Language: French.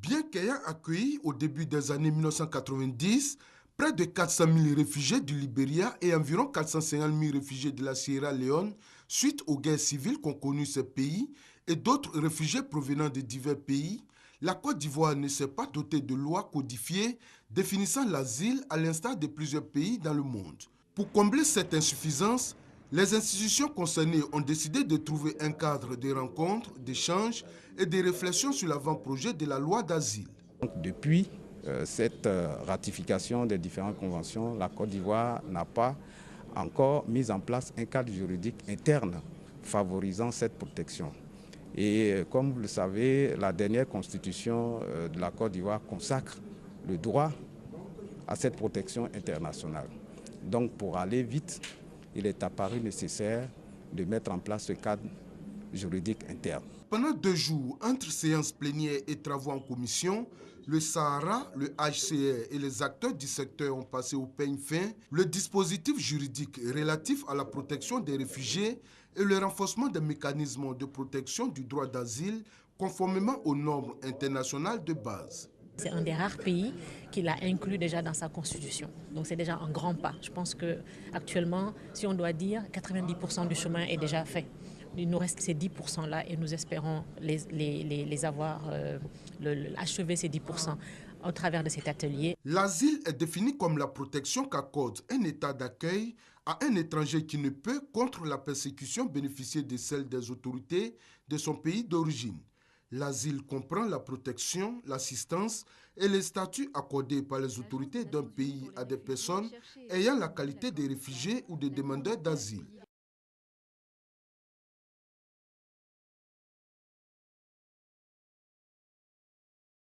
Bien qu'ayant accueilli au début des années 1990 près de 400 000 réfugiés du Libéria et environ 450 000 réfugiés de la Sierra Leone suite aux guerres civiles qu'ont connues ces pays et d'autres réfugiés provenant de divers pays, la Côte d'Ivoire ne s'est pas dotée de lois codifiées définissant l'asile à l'instar de plusieurs pays dans le monde. Pour combler cette insuffisance, les institutions concernées ont décidé de trouver un cadre de rencontres, d'échanges et de réflexions sur l'avant-projet de la loi d'asile. Depuis cette ratification des différentes conventions, la Côte d'Ivoire n'a pas encore mis en place un cadre juridique interne favorisant cette protection. Et comme vous le savez, la dernière constitution de la Côte d'Ivoire consacre le droit à cette protection internationale. Donc pour aller vite, il est apparu nécessaire de mettre en place ce cadre juridique interne. Pendant 2 jours, entre séances plénières et travaux en commission, le Sahara, le HCR et les acteurs du secteur ont passé au peigne fin le dispositif juridique relatif à la protection des réfugiés et le renforcement des mécanismes de protection du droit d'asile conformément aux normes internationales de base. C'est un des rares pays qui l'a inclus déjà dans sa constitution. Donc c'est déjà un grand pas. Je pense qu'actuellement, si on doit dire, 90% du chemin est déjà fait. Il nous reste ces 10%-là et nous espérons les avoir, achever ces 10% au travers de cet atelier. L'asile est défini comme la protection qu'accorde un état d'accueil à un étranger qui ne peut, contre la persécution, bénéficier de celle des autorités de son pays d'origine. L'asile comprend la protection, l'assistance et les statuts accordés par les autorités d'un pays à des personnes ayant la qualité de réfugiés ou de demandeurs d'asile.